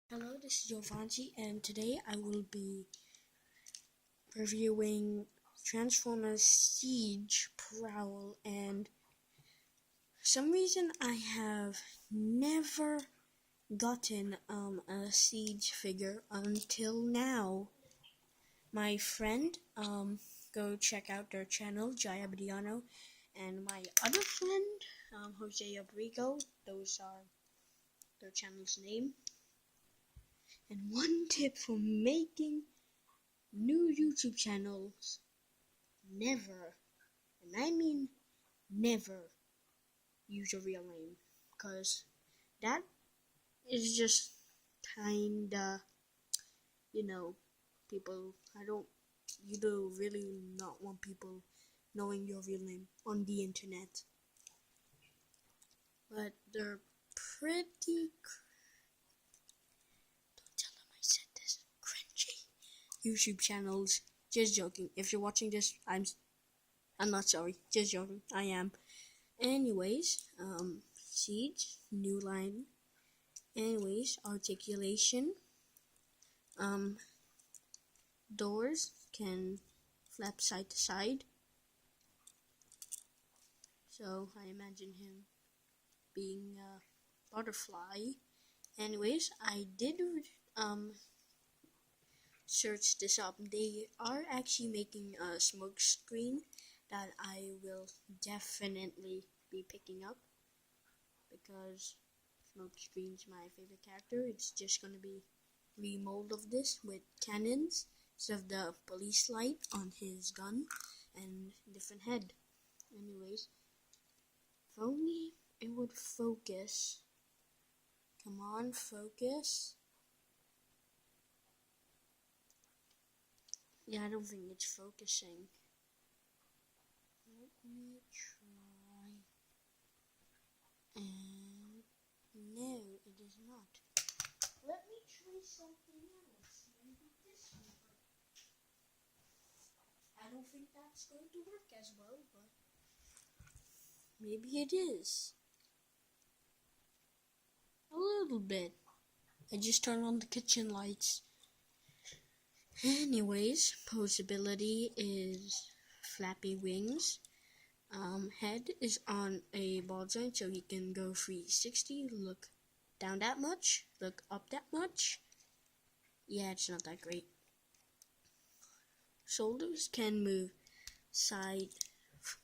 Hello, this is Giovanni, and today I will be reviewing Transformers Siege Prowl. And some reason I have never gotten a Siege figure until now. My friend, go check out their channel, Jaya Badiano, and my other friend, Jose Abrigo. Those are their channel's name. And one tip for making new YouTube channels: never, and I mean never, use a real name, because that is just kinda, people, you do really not want people knowing your real name on the internet. But they're pretty, don't tell them I said this, cringy YouTube channels. Just joking. If you're watching this, I'm not sorry. Just joking. I am. Anyways, Siege, new line. Anyways, articulation. Doors can flap side to side. So I imagine him being a butterfly. Anyways, I did search this up. They are actually making a smoke screen that I will definitely be picking up, because Smokescreen's my favorite character. It's just gonna be remold of this with cannons instead of the police light on his gun and different head. Anyways, if only it would focus. Come on, focus. Yeah, I don't think it's focusing. Let me try. And no, it is not. Let me try something else. Maybe this one. I don't think that's going to work as well, but maybe it is. A little bit. I just turned on the kitchen lights. Anyways, posability is flappy wings. Head is on a ball joint, so he can go 360, look down that much, look up that much. Yeah, it's not that great. Shoulders can move side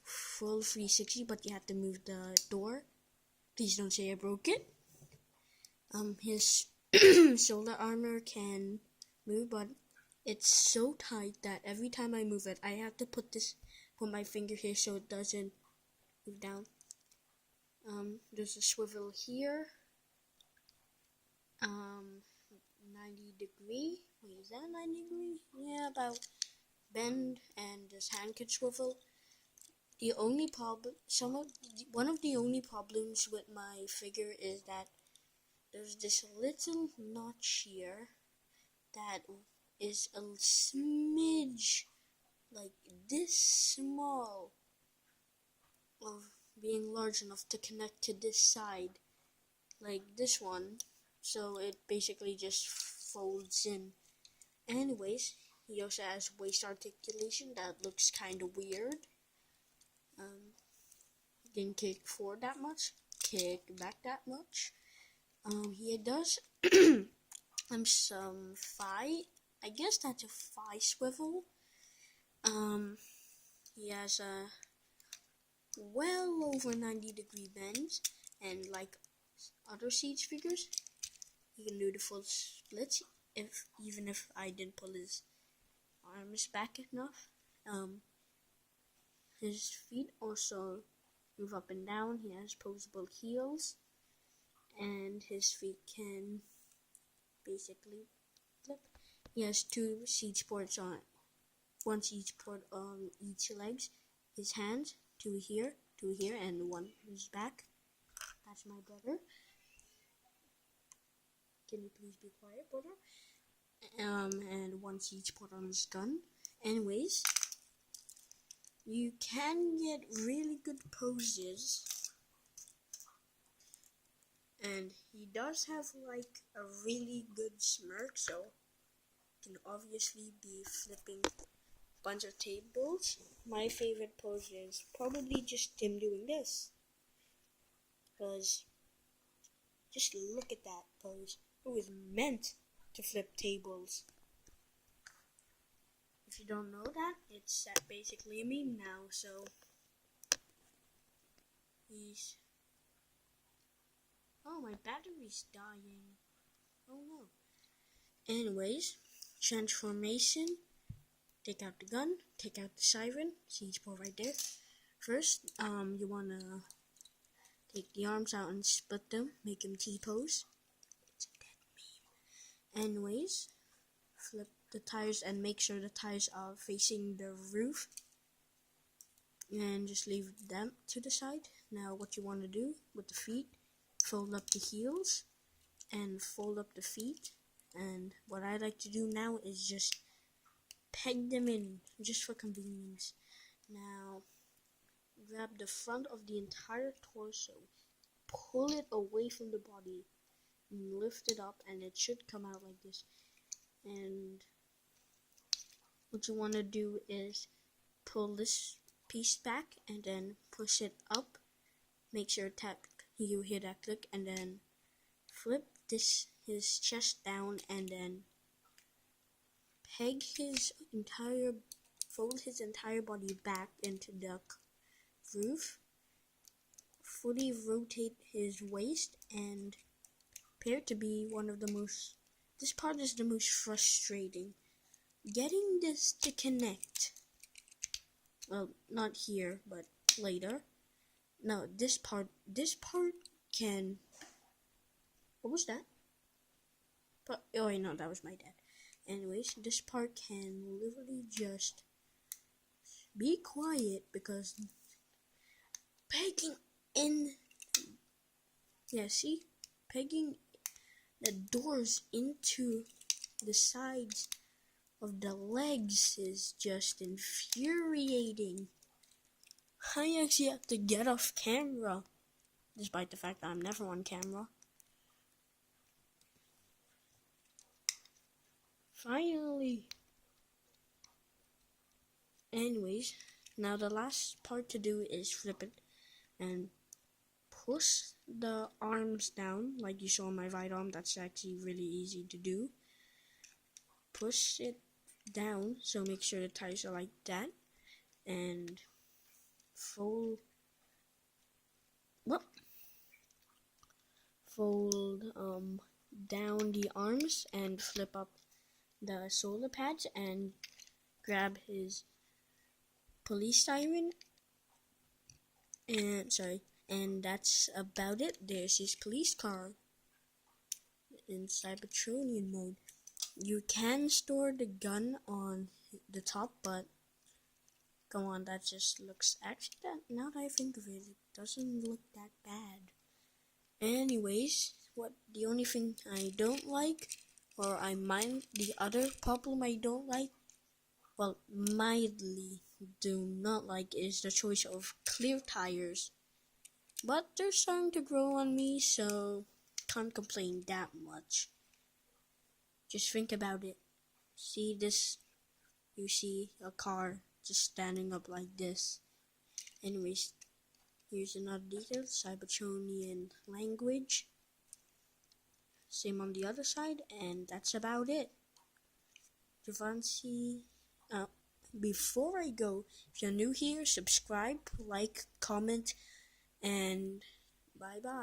full 360, but you have to move the door. Please don't say I broke it. His shoulder armor can move, but it's so tight that every time I move it, I have to put my finger here so it doesn't move down. There's a swivel here. 90 degree. Wait, is that 90 degree? Yeah, about bend, and this hand can swivel. The only problem, one of the only problems with my figure is that there's this little notch here that is a smidge, like this small, of being large enough to connect to this side, like this one. So it basically just folds in. Anyways, he also has waist articulation that looks kind of weird. He didn't kick forward that much, kick back that much. He does some thigh. I guess that's a thigh swivel. He has a well over 90-degree bends, and like other Siege figures, he can do the full splits. Even if I didn't pull his arms back enough. His feet also move up and down. He has posable heels, and his feet can basically flip. He has two Siege ports on one Siege port on each legs. His hands, two here, and one in his back. That's my brother. Can you please be quiet, brother? And one Siege port on his gun. Anyways, you can get really good poses, And he does have like a really good smirk, so can obviously be flipping a bunch of tables. My favorite pose is probably just him doing this, because just look at that pose. It was meant to flip tables. If you don't know that, it's basically a meme now, so he's... Oh, my battery's dying. Oh no. Anyways, transformation. Take out the gun, take out the siren. See his paw right there. First, you wanna take the arms out and split them, make him T-pose. It's a dead meme. Anyways, flip the tires and make sure the tires are facing the roof. And just leave them to the side. Now what you want to do with the feet, fold up the heels and fold up the feet. And what I like to do now is just peg them in, just for convenience. Now grab the front of the entire torso, pull it away from the body, and lift it up, and it should come out like this. And what you want to do is pull this piece back and then push it up. Make sure you hear that click, and then flip his chest down, and then fold his entire body back into the roof. Fully rotate his waist, and appear to be one of the most. This part is the most frustrating. Getting this to connect. Well, not here, but later. No, this part can... What was that? Oh wait, no, that was my dad. Anyways, this part can literally just be quiet, because pegging in... Yeah, see? Pegging the doors into the sides of the legs is just infuriating. I actually have to get off camera, despite the fact that I'm never on camera. Finally. Anyways, now the last part to do is flip it and push the arms down, like you saw on my right arm. That's actually really easy to do. Push it down, so make sure the tires are like that, and fold down the arms and flip up the shoulder pads and grab his police siren, and that's about it. There's his police car in Cybertronian mode. You can store the gun on the top, but come on, that just looks... Actually, now that I think of it, it doesn't look that bad. Anyways, the only thing I don't like, or the other problem I don't like, well, mildly do not like, is the choice of clear tires. But they're starting to grow on me, so can't complain that much. Just think about it. See this? You see a car just standing up like this. Anyways, here's another detail. Cybertronian language. Same on the other side, and that's about it. Javansi. Before I go, if you're new here, subscribe, like, comment, and bye bye.